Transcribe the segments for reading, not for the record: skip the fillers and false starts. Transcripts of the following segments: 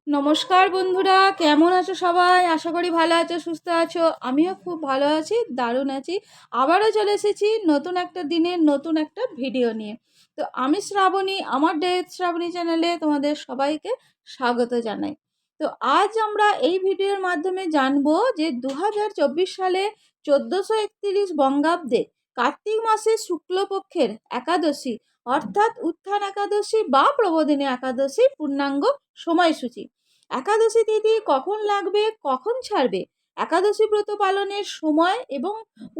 নমস্কার বন্ধুরা, কেমন আছো সবাই? আশা করি ভালো আছো, সুস্থ আছো। আমিও খুব ভালো আছি, দারুণ আছি। আবারও চলে এসেছি নতুন একটা দিনে নতুন একটা ভিডিও নিয়ে। তো আমি শ্রাবণী, আমার শ্রাবণী চ্যানেলে তোমাদের সবাইকে স্বাগত জানাই। তো আজ আমরা এই ভিডিওর মাধ্যমে জানবো যে 2024 সালে 1431 বঙ্গাব্দে কার্তিক মাসের শুক্লপক্ষের একাদশী অর্থাৎ উত্থান একাদশী বা প্রবোধিনী একাদশী পূর্ণাঙ্গ সময়সূচি। একাদশী তিথি কখন লাগবে, কখন ছাড়বে, একাদশী ব্রত পালনের সময় এবং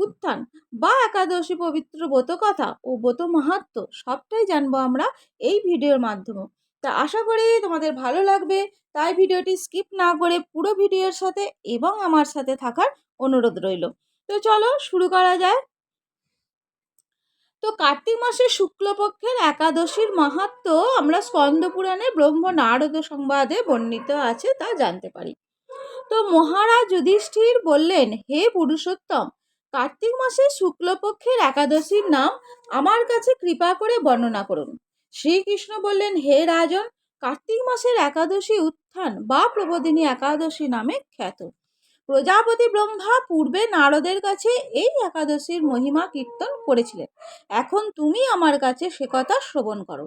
উত্থান বা একাদশী পবিত্র ব্রত কথা ও ব্রত মাহাত্ম্য সবটাই জানবো আমরা এই ভিডিওর মাধ্যমে। তা আশা করি তোমাদের ভালো লাগবে, তাই ভিডিওটি স্কিপ না করে পুরো ভিডিওর সাথে এবং আমার সাথে থাকার অনুরোধ রইল। তো চলো শুরু করা যায়। তো কার্তিক মাসের শুক্লপক্ষের একাদশীর মাহাত্ম্য আমরা স্কন্দ পুরাণে ব্রহ্ম নারদ সংবাদে বর্ণিত আছে তা জানতে পারি। তো মহারাজ যুধিষ্ঠির বললেন, হে পুরুষোত্তম, কার্তিক মাসের শুক্লপক্ষের একাদশীর নাম আমার কাছে কৃপা করে বর্ণনা করুন। শ্রীকৃষ্ণ বললেন, হে রাজন, কার্তিক মাসের একাদশী উত্থান বা প্রবোধিনী একাদশী নামে খ্যাত। প্রজাপতি ব্রহ্মা পূর্বে নারদের কাছে এই একাদশীর মহিমা কীর্তন করেছিলেন। এখন তুমি আমার কাছে সে কথা শ্রবণ করো।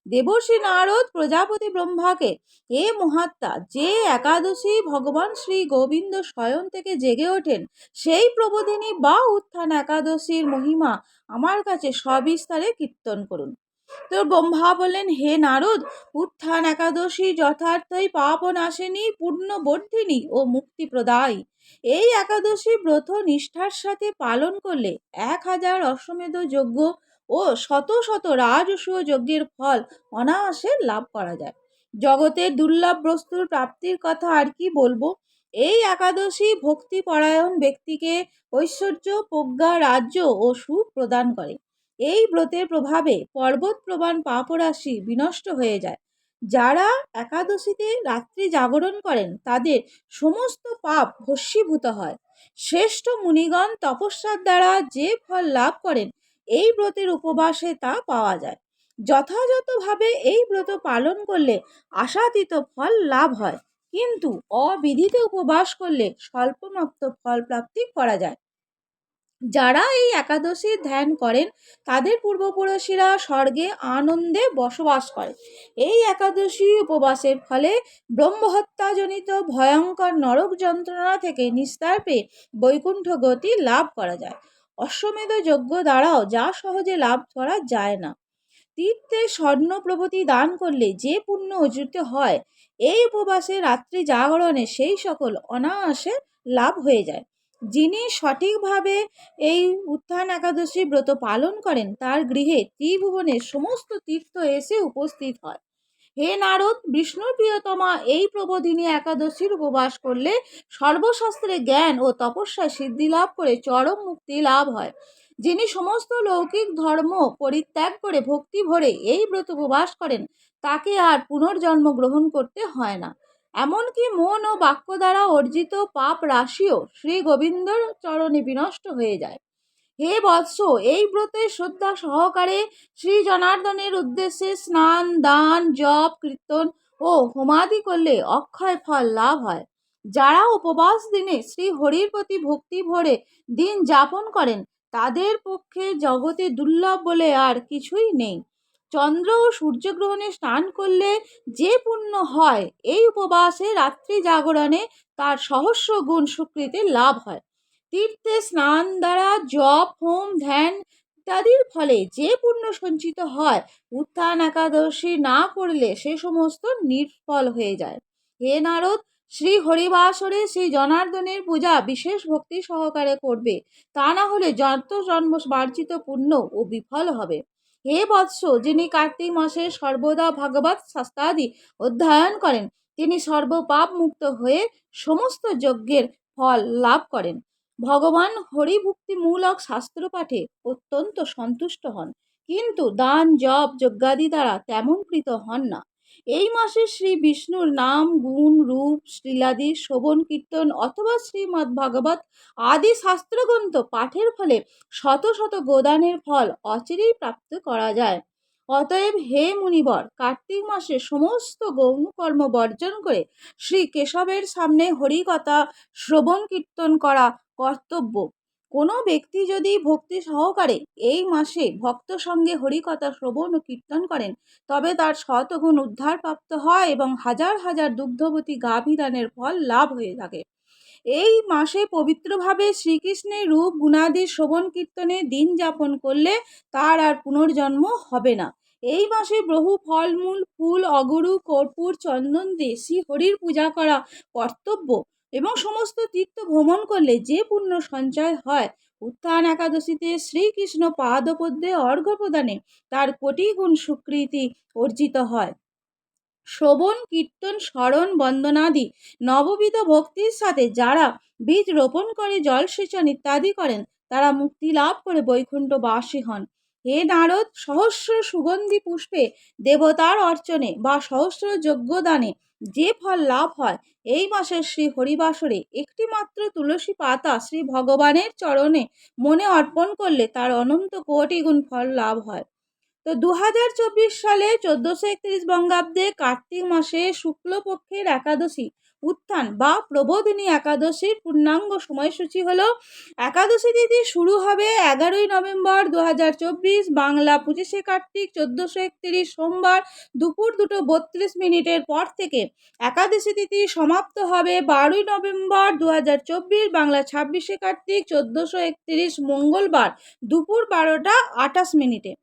দেবর্ষি নারদ প্রজাপতি ব্রহ্মাকে, হে মহাত্মা, যে একাদশী ভগবান শ্রী গোবিন্দ স্বয়ং থেকে জেগে ওঠেন, সেই প্রবোধিনী বা উত্থান একাদশীর মহিমা আমার কাছে সবিস্তারে কীর্তন করুন। তো ব্রহ্মা বললেন, হে নারদ, উত্থান একাদশী যথার্থই পাপনাশিনী, পূর্ণবর্ধিনী ও মুক্তিপ্রদায়ী। এই একাদশী ব্রত নিষ্ঠার সাথে পালন করলে 1000 অশ্বমেধ যজ্ঞ ও শত শত রাজসূয় যজ্ঞের ফল অনায়াসে লাভ করা যায়। জগতের দুর্লভ বস্তুর প্রাপ্তির কথা আর কি বলবো। এই একাদশী ভক্তিপরায়ণ ব্যক্তিকে ঐশ্বর্য, প্রজ্ঞা, রাজ্য ও সুখ প্রদান করে। এই ব্রতের প্রভাবে পর্বত প্রমাণ পাপরাশি বিনষ্ট হয়ে যায়। যারা একাদশীতে রাত্রি জাগরণ করেন তাদের সমস্ত পাপ ভস্মীভূত হয়। শ্রেষ্ঠ মুনিগণ তপস্যার দ্বারা যে ফল লাভ করেন, এই ব্রতের উপবাসে তা পাওয়া যায়। যথাযথভাবে এই ব্রত পালন করলে আশাতীত ফল লাভ হয়, কিন্তু অবিধিতে উপবাস করলে স্বল্পমাত্র ফল প্রাপ্তি করা যায়। যারা এই একাদশীর ধ্যান করেন তাদের পূর্বপুরুষেরা স্বর্গে আনন্দে বসবাস করে। এই একাদশী উপবাসের ফলে ব্রহ্মহত্যাজনিত ভয়ঙ্কর নরক যন্ত্রণা থেকে নিস্তার পেয়ে বৈকুণ্ঠ গতি লাভ করা যায়। অশ্বমেধ যজ্ঞ দ্বারাও যা সহজে লাভ করা যায় না। তীর্থে স্বর্ণ প্রভৃতি দান করলে যে পুণ্য অর্জিত হয়, এই উপবাসে রাত্রি জাগরণে সেই সকল অনায়াসে লাভ হয়ে যায়। যিনি সঠিকভাবে এই উত্থান একাদশী ব্রত পালন করেন তার গৃহে ত্রিভুবনের সমস্ত তীর্থ এসে উপস্থিত হয়। হে নারদ, বিষ্ণুর প্রিয়তমা এই প্রবোধিনী একাদশীর উপবাস করলে সর্বশাস্ত্রে জ্ঞান ও তপস্যায় সিদ্ধি লাভ করে চরম মুক্তি লাভ হয়। যিনি সমস্ত লৌকিক ধর্ম পরিত্যাগ করে ভক্তি ভরে এই ব্রত উপবাস করেন তাকে আর পুনর্জন্ম গ্রহণ করতে হয় না। এমনকি মন ও বাক্য দ্বারা অর্জিত পাপ রাশিও শ্রী গোবিন্দর চরণে বিনষ্ট হয়ে যায়। হে বৎস, এই ব্রতে শ্রদ্ধা সহকারে শ্রী জনার্দনের উদ্দেশ্যে স্নান, দান, জপ, কীর্তন ও হোমাদি করলে অক্ষয় ফল লাভ হয়। যারা উপবাস দিনে শ্রী হরির প্রতি ভক্তি ভরে দিন যাপন করেন তাদের পক্ষে জগতে দুর্লভ বলে আর কিছুই নেই। চন্দ্র ও সূর্যগ্রহণে স্নান করলে যে পুণ্য হয়, এই উপবাসে রাত্রি জাগরণে তার সহস্র গুণ সুকৃতি লাভ হয়। তীর্থে স্নান দ্বারা জপ, হোম, ধ্যান ইত্যাদির ফলে যে পুণ্য সঞ্চিত হয়, উত্থান একাদশী না করলে সে সমস্ত নিষ্ফল হয়ে যায়। হে নারদ, শ্রী হরিবাসরে শ্রী জনার্দনের পূজা বিশেষ ভক্তি সহকারে করবে, তা না হলে যত জন্ম বার্জিত পুণ্য ও বিফল হবে। হে বৎস, যিনি কার্তিক মাসে সর্বদা ভগবৎ শাস্ত্রাদি অধ্যয়ন করেন তিনি সর্বপাপ মুক্ত হয়ে সমস্ত যজ্ঞের ফল লাভ করেন। ভগবান হরিভক্তিমূলক শাস্ত্র পাঠে অত্যন্ত সন্তুষ্ট হন, কিন্তু দান, জপ, যজ্ঞাদি দ্বারা তেমন প্রীত হন না। এই মাসে শ্রী বিষ্ণুর নাম, গুণ, রূপ, শ্লীলাদি শ্রবণ কীর্তন অথবা শ্রীমদ্ ভাগবত আদি শাস্ত্রগ্রন্থ পাঠের ফলে শত শত গোদানের ফল অচিরেই প্রাপ্ত করা যায়। অতএব হে মুনিবর, কার্তিক মাসে সমস্ত গৌণ কর্ম বর্জন করে শ্রী কেশবের সামনে হরিকথা শ্রবণ কীর্তন করা কর্তব্য। কোনো ব্যক্তি যদি ভক্তি সহকারে এই মাসে ভক্ত সঙ্গে হরিকথা শ্রবণ ও কীর্তন করেন, তবে তার শতগুণ উদ্ধার প্রাপ্ত হয় এবং হাজার হাজার দুগ্ধবতী গাভী দানের ফল লাভ হয়ে থাকে। এই মাসে পবিত্রভাবে শ্রীকৃষ্ণের রূপ গুণাদি শ্রবণ কীর্তনে দিন যাপন করলে তার আর পুনর্জন্ম হবে না। এই মাসে বহু ফলমূল, ফুল, অগরু, কর্পূর, চন্দন দিয়ে শ্রী হরির পূজা করা কর্তব্য এবং সমস্ত তীর্থ ভ্রমণ করলে যে পুণ্য সঞ্চয় হয়, উত্থান একাদশীতে শ্রীকৃষ্ণ পাদপদ্মে অর্ঘ্য প্রদানে তার কোটি গুণ স্বীকৃতি অর্জিত হয়। শ্রবণ, কীর্তন, স্মরণ, বন্দনাদি নববিধ ভক্তির সাথে যারা বীজ রোপণ করে জলসেচন ইত্যাদি করেন, তারা মুক্তি লাভ করে বৈকুণ্ঠবাসী হন। হে নারদ, সহস্র সুগন্ধি পুষ্পে দেবতার অর্চনে বা সহস্র যজ্ঞদানে যে ফল লাভ হয়, এই মাসের শ্রী হরিবাসরে একটি মাত্র তুলসী পাতা শ্রী ভগবানের চরণে মনে অর্পণ করলে তার অনন্ত কোটি গুণ ফল লাভ হয়। তো 2024 সালে 1431 বঙ্গাব্দে কার্তিক মাসে শুক্লপক্ষের একাদশী উত্থান বা প্রবোধিনী একাদশীর পূর্ণাঙ্গ সময়সূচি হলো: একাদশী তিথি শুরু হবে 11ই নভেম্বর 2024, বাংলা 25শে কার্তিক 1431 সোমবার দুপুর 2:32 পর থেকে। একাদশী তিথি সমাপ্ত হবে 12ই নভেম্বর 2024, বাংলা 26শে কার্তিক 1431 মঙ্গলবার দুপুর 12:28।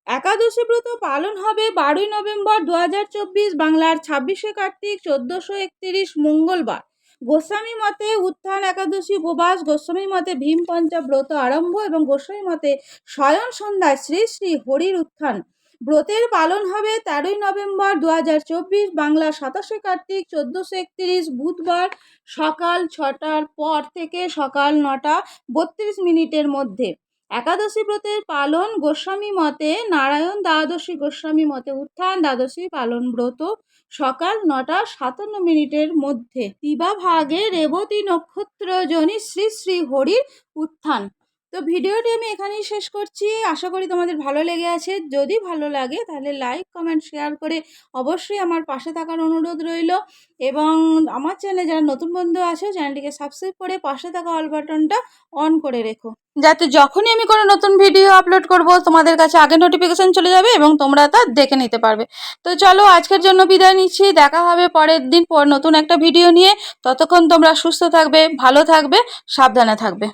একাদশী ব্রত পালন হবে 12ই নভেম্বর 2024, বাংলার 26শে কার্তিক 1431 মঙ্গলবার। গোস্বামী মতে উত্থান একাদশী উপবাস, গোস্বামী মতে ভীম পঞ্চা ব্রত আরম্ভ এবং গোস্বামী মতে শয়ন সন্ধ্যায় শ্রী শ্রী হরির উত্থান। ব্রতের পালন হবে 13ই নভেম্বর 2024, বাংলা 27শে কার্তিক 1431 বুধবার সকাল 6টার পর থেকে সকাল 9:32 মধ্যে। একাদশী ব্রতের পালন গোস্বামী মতে নারায়ণ, দ্বাদশী গোস্বামী মতে উত্থান, দ্বাদশী পালন ব্রত সকাল 9:57 মধ্যে। দিবা ভাগে রেবতী নক্ষত্র জনি শ্রী শ্রী হরির উত্থান। তো ভিডিওটি আমি এখানেই শেষ করছি। আশা করি তোমাদের ভালো লেগে আছে। যদি ভালো লাগে তাহলে লাইক, কমেন্ট, শেয়ার করে অবশ্যই আমার পাশে থাকার অনুরোধ রইল এবং আমার চ্যানেলে যারা নতুন বন্ধু আছে চ্যানেলটিকে সাবস্ক্রাইব করে পাশে থাকা অল বাটনটা অন করে রেখো, যাতে যখনই আমি কোনো নতুন ভিডিও আপলোড করব তোমাদের কাছে আগে নোটিফিকেশন চলে যাবে এবং তোমরা তা দেখে নিতে পারবে। তো চলো আজকের জন্য বিদায় নিচ্ছি। দেখা হবে পরের দিন নতুন একটা ভিডিও নিয়ে। ততক্ষণ তোমরা সুস্থ থাকবে, ভালো থাকবে, সাবধানে থাকবে।